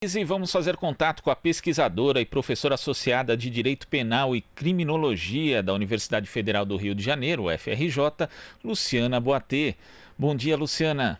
E vamos fazer contato com a pesquisadora e professora associada de Direito Penal e Criminologia da Universidade Federal do Rio de Janeiro, UFRJ, Luciana Boatê. Bom dia, Luciana.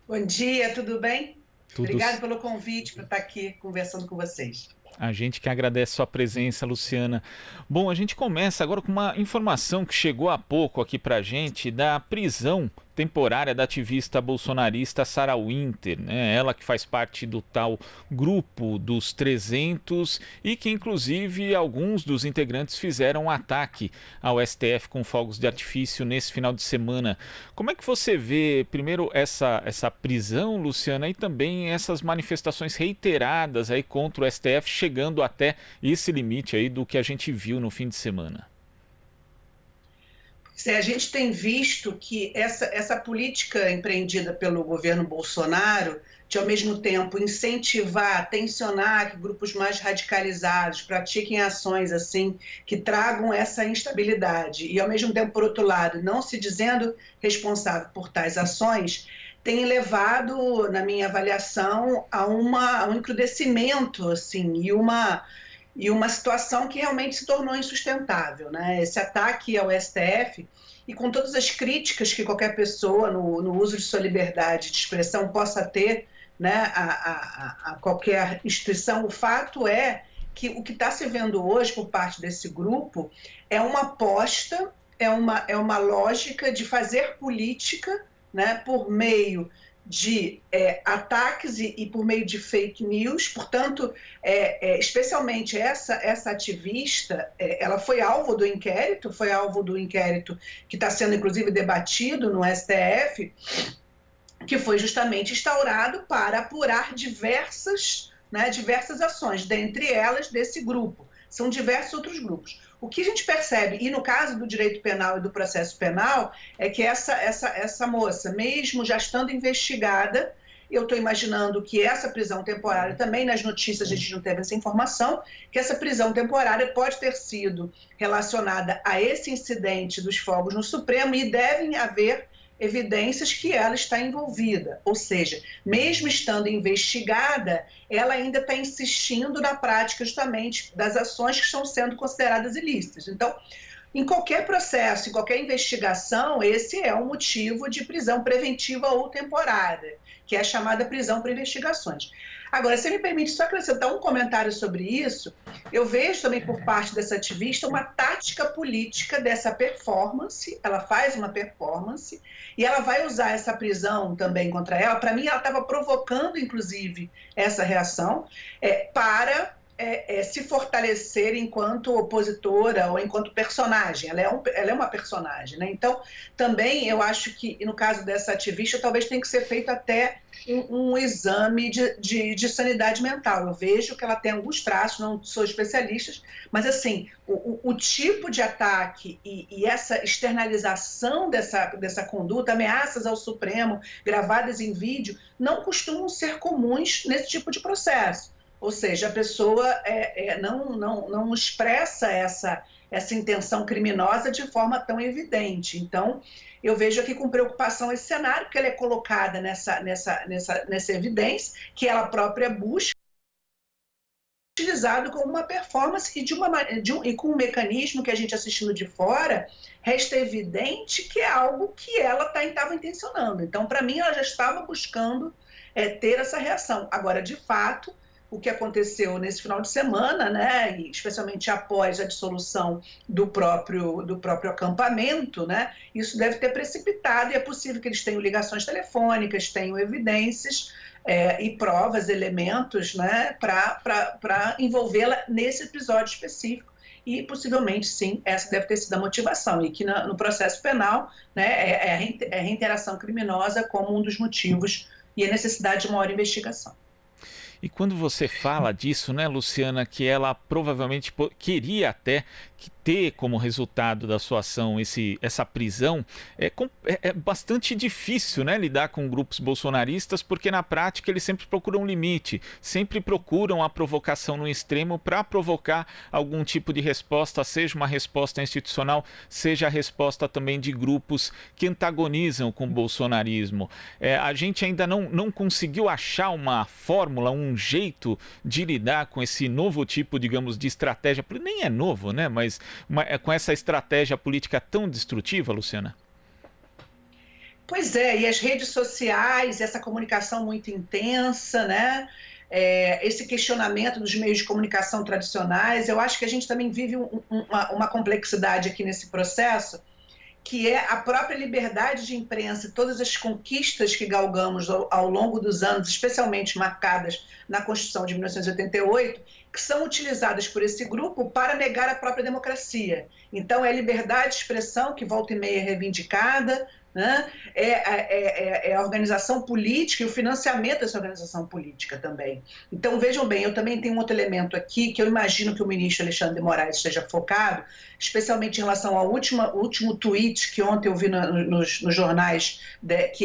Bom dia, tudo bem? Tudo. Obrigada pelo convite para estar aqui conversando com vocês. A gente que agradece sua presença, Luciana. Bom, a gente começa agora com uma informação que chegou há pouco aqui pra gente da prisão temporária da ativista bolsonarista Sarah Winter, né? Ela que faz parte do tal grupo dos 300 e que inclusive alguns dos integrantes fizeram um ataque ao STF com fogos de artifício nesse final de semana. Como é que você vê primeiro essa prisão, Luciana, e também essas manifestações reiteradas aí contra o STF, chegando até esse limite aí do que a gente viu no fim de semana? A gente tem visto que essa política empreendida pelo governo Bolsonaro, de ao mesmo tempo incentivar, tensionar que grupos mais radicalizados pratiquem ações assim que tragam essa instabilidade e ao mesmo tempo, por outro lado, não se dizendo responsável por tais ações, tem levado, na minha avaliação, a um encrudecimento assim, e uma situação que realmente se tornou insustentável, né? Esse ataque ao STF, e com todas as críticas que qualquer pessoa no uso de sua liberdade de expressão possa ter, né, a qualquer instituição, o fato é que o que está se vendo hoje por parte desse grupo é uma aposta, é uma lógica de fazer política, né, por meio de ataques e por meio de fake news. Portanto, especialmente essa ativista, ela foi alvo do inquérito que está sendo inclusive debatido no STF, que foi justamente instaurado para apurar diversas ações, dentre elas desse grupo. São diversos outros grupos. O que a gente percebe, e no caso do direito penal e do processo penal, é que essa moça, mesmo já estando investigada, eu estou imaginando que essa prisão temporária, também nas notícias a gente não teve essa informação, que essa prisão temporária pode ter sido relacionada a esse incidente dos fogos no Supremo e devem haver evidências que ela está envolvida, ou seja, mesmo estando investigada, ela ainda está insistindo na prática justamente das ações que estão sendo consideradas ilícitas. Então, em qualquer processo, em qualquer investigação, esse é um motivo de prisão preventiva ou temporária, que é a chamada prisão por investigações. Agora, se me permite só acrescentar um comentário sobre isso, eu vejo também por parte dessa ativista uma tática política dessa performance. Ela faz uma performance e ela vai usar essa prisão também contra ela. Para mim, ela estava provocando, inclusive, essa reação para se fortalecer enquanto opositora ou enquanto personagem. Ela é uma personagem, né? Então, também eu acho que, no caso dessa ativista, talvez tenha que ser feito até um exame de sanidade mental. Eu vejo que ela tem alguns traços, não sou especialista, mas assim, o tipo de ataque e essa externalização dessa conduta, ameaças ao Supremo, gravadas em vídeo, não costumam ser comuns nesse tipo de processo. Ou seja, a pessoa não expressa essa intenção criminosa de forma tão evidente. Então, eu vejo aqui com preocupação esse cenário, porque ela é colocada nessa evidência que ela própria busca, utilizado como uma performance e com um mecanismo que a gente assistindo de fora, resta evidente que é algo que ela estava intencionando. Então, para mim, ela já estava buscando ter essa reação. Agora, de fato, o que aconteceu nesse final de semana, né, e especialmente após a dissolução do próprio acampamento, né, isso deve ter precipitado, e é possível que eles tenham ligações telefônicas, tenham evidências e provas, elementos, né, para envolvê-la nesse episódio específico. E possivelmente, sim, essa deve ter sido a motivação, e que no processo penal, né, a reiteração criminosa como um dos motivos e a necessidade de uma maior investigação. E quando você fala disso, né, Luciana, que ela provavelmente queria até que ter como resultado da sua ação essa prisão, é bastante difícil, né, lidar com grupos bolsonaristas, porque na prática eles sempre procuram um limite, sempre procuram a provocação no extremo para provocar algum tipo de resposta, seja uma resposta institucional, seja a resposta também de grupos que antagonizam com o bolsonarismo. A gente ainda não conseguiu achar uma fórmula, um jeito de lidar com esse novo tipo, digamos, de estratégia, nem é novo, né, mas com essa estratégia política tão destrutiva, Luciana? Pois é, e as redes sociais, essa comunicação muito intensa, né? Esse questionamento dos meios de comunicação tradicionais, eu acho que a gente também vive uma complexidade aqui nesse processo, que é a própria liberdade de imprensa, todas as conquistas que galgamos ao longo dos anos, especialmente marcadas na Constituição de 1988, que são utilizadas por esse grupo para negar a própria democracia. Então, é a liberdade de expressão, que volta e meia é reivindicada, né? A organização política e o financiamento dessa organização política também. Então, vejam bem, eu também tenho um outro elemento aqui que eu imagino que o ministro Alexandre de Moraes esteja focado, especialmente em relação ao último tweet que ontem eu vi nos jornais,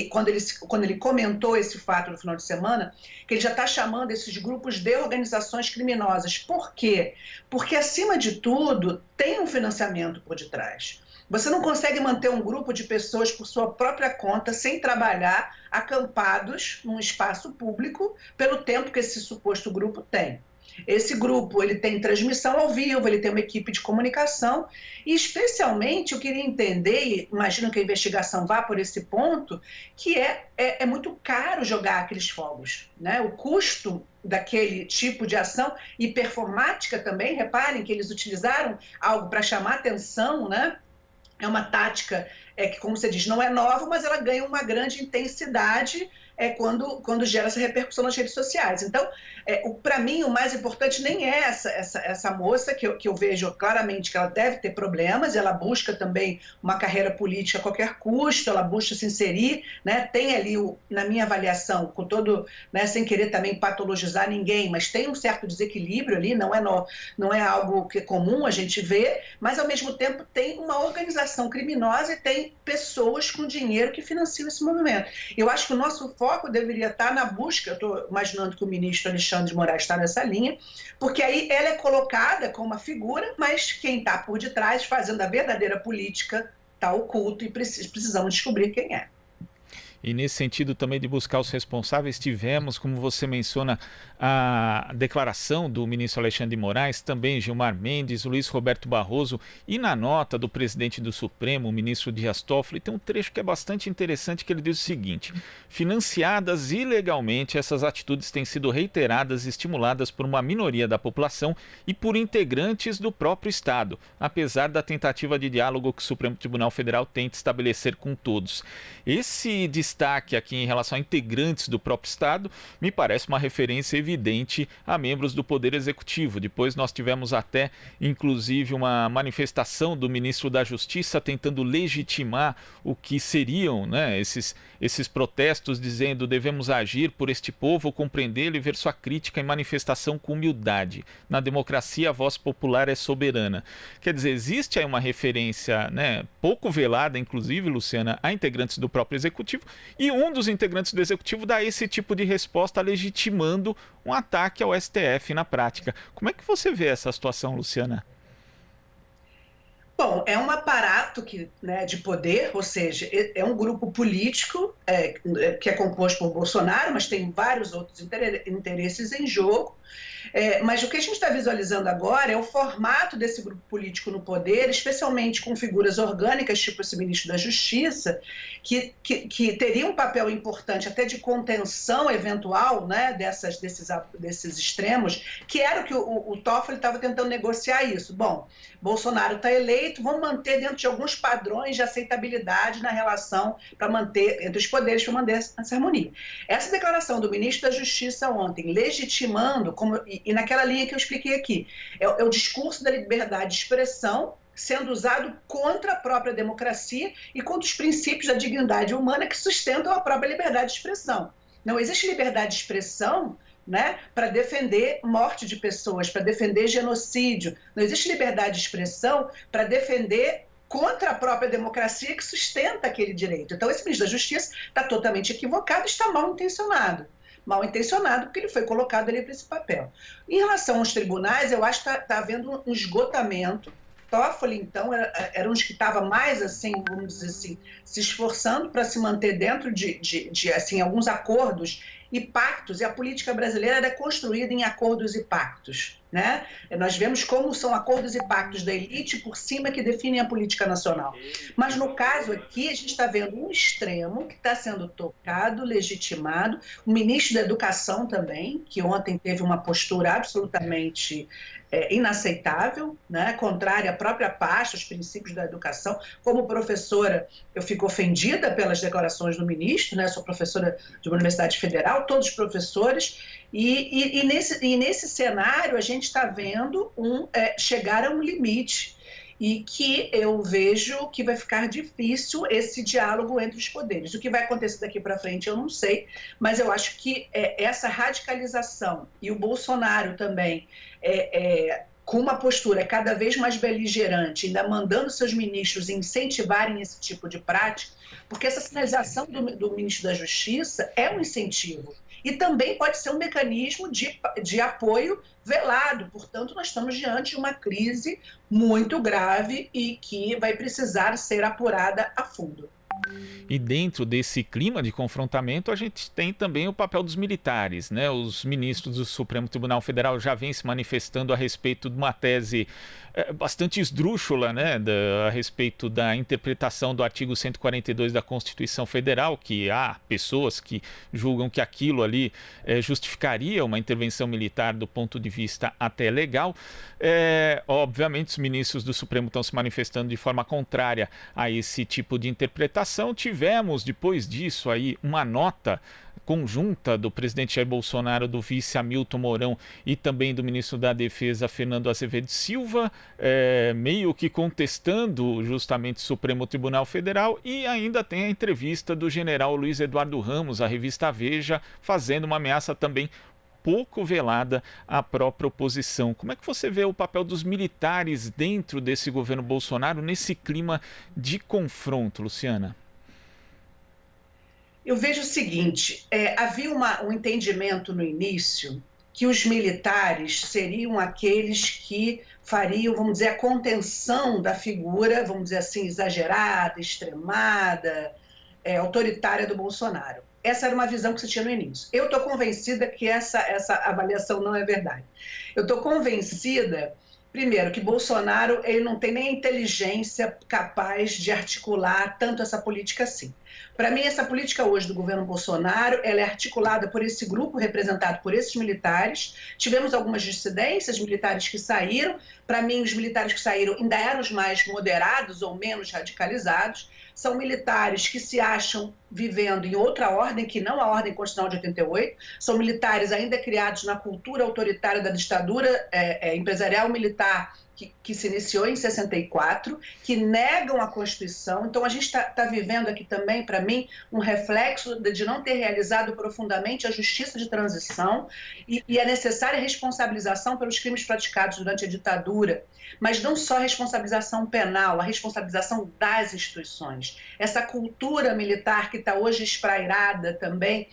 quando ele comentou esse fato no final de semana, que ele já está chamando esses grupos de organizações criminosas. Por quê? Porque, acima de tudo, tem um financiamento por detrás. Você não consegue manter um grupo de pessoas por sua própria conta, sem trabalhar, acampados num espaço público, pelo tempo que esse suposto grupo tem. Esse grupo, ele tem transmissão ao vivo, ele tem uma equipe de comunicação e, especialmente, eu queria entender, e imagino que a investigação vá por esse ponto, que é muito caro jogar aqueles fogos, né? O custo daquele tipo de ação e performática também, reparem que eles utilizaram algo para chamar atenção, né? É uma tática que, como você diz, não é nova, mas ela ganha uma grande intensidade quando gera essa repercussão nas redes sociais. Então, para mim, o mais importante nem é essa moça, que eu vejo claramente que ela deve ter problemas, ela busca também uma carreira política a qualquer custo, ela busca se inserir, né? Tem ali, na minha avaliação, com todo, né, sem querer também patologizar ninguém, mas tem um certo desequilíbrio ali, não é algo que é comum a gente ver, mas, ao mesmo tempo, tem uma organização criminosa e tem pessoas com dinheiro que financiam esse movimento. Eu acho que o nosso foco deveria estar na busca, eu estou imaginando que o ministro Alexandre de Moraes está nessa linha, porque aí ela é colocada como uma figura, mas quem está por detrás, fazendo a verdadeira política, está oculto e precisamos descobrir quem é. E nesse sentido também de buscar os responsáveis, tivemos, como você menciona, a declaração do ministro Alexandre de Moraes, também Gilmar Mendes, Luiz Roberto Barroso, e na nota do presidente do Supremo, o ministro Dias Toffoli, tem um trecho que é bastante interessante, que ele diz o seguinte: financiadas ilegalmente, essas atitudes têm sido reiteradas e estimuladas por uma minoria da população e por integrantes do próprio Estado, apesar da tentativa de diálogo que o Supremo Tribunal Federal tenta estabelecer com todos. Esse destaque aqui em relação a integrantes do próprio Estado me parece uma referência evidente a membros do Poder Executivo. Depois nós tivemos até, inclusive, uma manifestação do ministro da Justiça tentando legitimar o que seriam, né, esses protestos, dizendo: devemos agir por este povo, compreendê-lo e ver sua crítica e manifestação com humildade. Na democracia, a voz popular é soberana. Quer dizer, existe aí uma referência, né, pouco velada, inclusive, Luciana, a integrantes do próprio Executivo, e um dos integrantes do Executivo dá esse tipo de resposta, legitimando um ataque ao STF na prática. Como é que você vê essa situação, Luciana? Bom, é um aparato né, de poder, ou seja, é um grupo político que é composto por Bolsonaro, mas tem vários outros interesses em jogo. Mas o que a gente está visualizando agora é o formato desse grupo político no poder, especialmente com figuras orgânicas, tipo esse ministro da Justiça, que teria um papel importante até de contenção eventual, né, desses extremos, que era o que o Toffoli estava tentando negociar isso. Bom, Bolsonaro está eleito, vamos manter dentro de alguns padrões de aceitabilidade na relação para manter entre os poderes, para manter essa harmonia. Essa declaração do ministro da Justiça ontem, legitimando, e naquela linha que eu expliquei aqui, é o discurso da liberdade de expressão sendo usado contra a própria democracia e contra os princípios da dignidade humana que sustentam a própria liberdade de expressão. Não existe liberdade de expressão né, para defender morte de pessoas, para defender genocídio. Não existe liberdade de expressão para defender contra a própria democracia que sustenta aquele direito. Então, esse ministro da Justiça está totalmente equivocado, está mal intencionado. Mal intencionado, porque ele foi colocado ali para esse papel. Em relação aos tribunais, eu acho que está havendo um esgotamento. Toffoli, então, era um dos que estava mais, assim, vamos dizer assim, se esforçando para se manter dentro de assim, alguns acordos e pactos, e a política brasileira é construída em acordos e pactos, né? Nós vemos como são acordos e pactos da elite por cima que definem a política nacional. Mas, no caso aqui, a gente está vendo um extremo que está sendo tocado, legitimado, o ministro da Educação também, que ontem teve uma postura absolutamente inaceitável, né? Contrária à própria pasta, aos princípios da educação. Como professora, eu fico ofendida pelas declarações do ministro, né? Sou professora de uma universidade federal, todos os professores, e nesse cenário a gente está vendo chegar a um limite, e que eu vejo que vai ficar difícil esse diálogo entre os poderes. O que vai acontecer daqui para frente eu não sei, mas eu acho que essa radicalização, e o Bolsonaro também, com uma postura cada vez mais beligerante, ainda mandando seus ministros incentivarem esse tipo de prática, porque essa sinalização do ministro da Justiça é um incentivo. E também pode ser um mecanismo de apoio velado. Portanto, nós estamos diante de uma crise muito grave e que vai precisar ser apurada a fundo. E dentro desse clima de confrontamento, a gente tem também o papel dos militares, né? Os ministros do Supremo Tribunal Federal já vêm se manifestando a respeito de uma tese bastante esdrúxula, né? A respeito da interpretação do artigo 142 da Constituição Federal, que há pessoas que julgam que aquilo ali justificaria uma intervenção militar do ponto de vista até legal. Obviamente, os ministros do Supremo estão se manifestando de forma contrária a esse tipo de interpretação. Tivemos, depois disso, aí, uma nota conjunta do presidente Jair Bolsonaro, do vice Hamilton Mourão e também do ministro da Defesa, Fernando Azevedo Silva, meio que contestando justamente o Supremo Tribunal Federal, e ainda tem a entrevista do general Luiz Eduardo Ramos, à revista Veja, fazendo uma ameaça também pouco velada à própria oposição. Como é que você vê o papel dos militares dentro desse governo Bolsonaro nesse clima de confronto, Luciana? Eu vejo o seguinte, havia um entendimento no início que os militares seriam aqueles que fariam, vamos dizer, a contenção da figura, vamos dizer assim, exagerada, extremada, autoritária do Bolsonaro. Essa era uma visão que se tinha no início. Eu estou convencida que essa avaliação não é verdade. Eu estou convencida, primeiro, que Bolsonaro ele não tem nem a inteligência capaz de articular tanto essa política assim. Para mim, essa política hoje do governo Bolsonaro, ela é articulada por esse grupo representado por esses militares. Tivemos algumas dissidências, militares que saíram. Para mim, os militares que saíram ainda eram os mais moderados ou menos radicalizados. São militares que se acham vivendo em outra ordem, que não a ordem constitucional de 88. São militares ainda criados na cultura autoritária da ditadura empresarial militar que se iniciou em 64, que negam a Constituição. Então, a gente está vivendo aqui também, para mim, um reflexo de não ter realizado profundamente a justiça de transição e a necessária responsabilização pelos crimes praticados durante a ditadura. Mas não só a responsabilização penal, a responsabilização das instituições. Essa cultura militar que está hoje esprairada também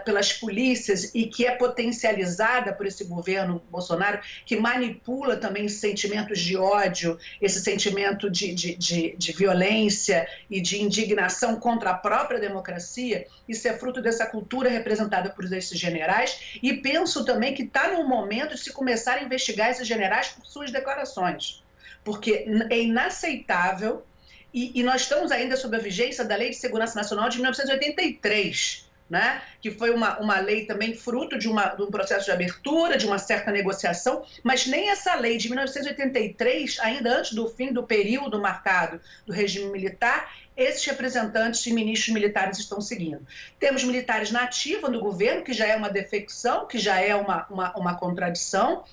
pelas polícias e que é potencializada por esse governo Bolsonaro, que manipula também esse sentimento de ódio, esse sentimento de violência e de indignação contra a própria democracia. Isso é fruto dessa cultura representada por esses generais, e penso também que está no momento de se começar a investigar esses generais por suas declarações, porque é inaceitável, e nós estamos ainda sob a vigência da Lei de Segurança Nacional de 1983, né? Que foi uma lei também fruto de um processo de abertura, de uma certa negociação, mas nem essa lei de 1983, ainda antes do fim do período marcado do regime militar, esses representantes e ministros militares estão seguindo. Temos militares na ativa no governo, que já é uma defecção, que já é uma contradição.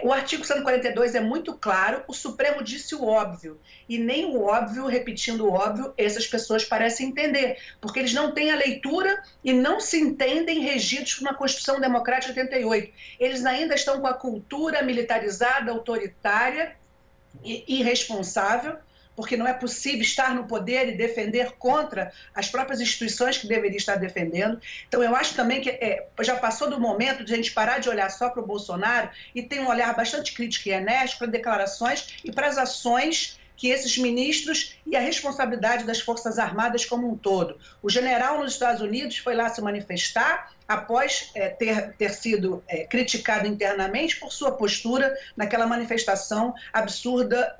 O artigo 142 é muito claro, o Supremo disse o óbvio, e nem o óbvio, repetindo o óbvio, essas pessoas parecem entender, porque eles não têm a leitura e não se entendem regidos por uma Constituição Democrática de 88. Eles ainda estão com a cultura militarizada, autoritária e irresponsável, porque não é possível estar no poder e defender contra as próprias instituições que deveria estar defendendo. Então, eu acho também que já passou do momento de a gente parar de olhar só para o Bolsonaro e ter um olhar bastante crítico e enérgico para declarações e para as ações que esses ministros e a responsabilidade das Forças Armadas como um todo. O general nos Estados Unidos foi lá se manifestar após ter sido criticado internamente por sua postura naquela manifestação absurda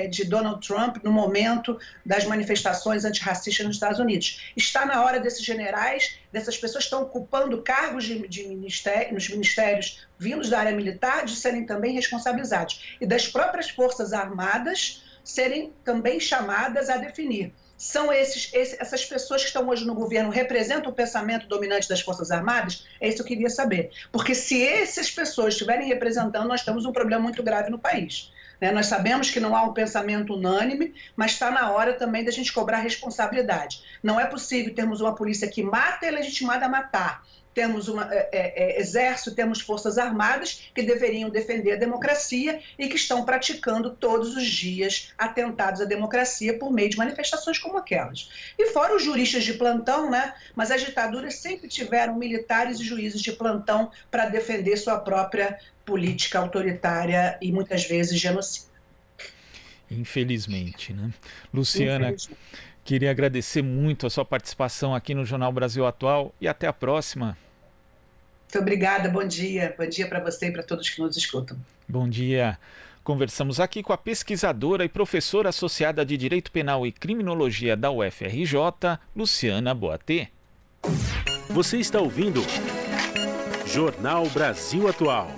de Donald Trump no momento das manifestações antirracistas nos Estados Unidos. Está na hora desses generais, dessas pessoas que estão ocupando cargos nos ministérios vindos da área militar, de serem também responsabilizados. E das próprias Forças Armadas serem também chamadas a definir. São essas pessoas que estão hoje no governo representam o pensamento dominante das Forças Armadas? É isso que eu queria saber. Porque se essas pessoas estiverem representando, nós temos um problema muito grave no país. Nós sabemos que não há um pensamento unânime, mas está na hora também da gente cobrar responsabilidade. Não é possível termos uma polícia que mata e é legitimada a matar. Temos exército, temos forças armadas que deveriam defender a democracia e que estão praticando todos os dias atentados à democracia por meio de manifestações como aquelas. E fora os juristas de plantão, né? Mas as ditaduras sempre tiveram militares e juízes de plantão para defender sua própria política autoritária e muitas vezes genocida. Infelizmente, né? Luciana, queria agradecer muito a sua participação aqui no Jornal Brasil Atual e até a próxima. Muito obrigada, bom dia. Bom dia para você e para todos que nos escutam. Bom dia. Conversamos aqui com a pesquisadora e professora associada de Direito Penal e Criminologia da UFRJ, Luciana Boatê. Você está ouvindo Jornal Brasil Atual.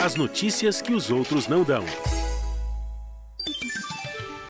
As notícias que os outros não dão.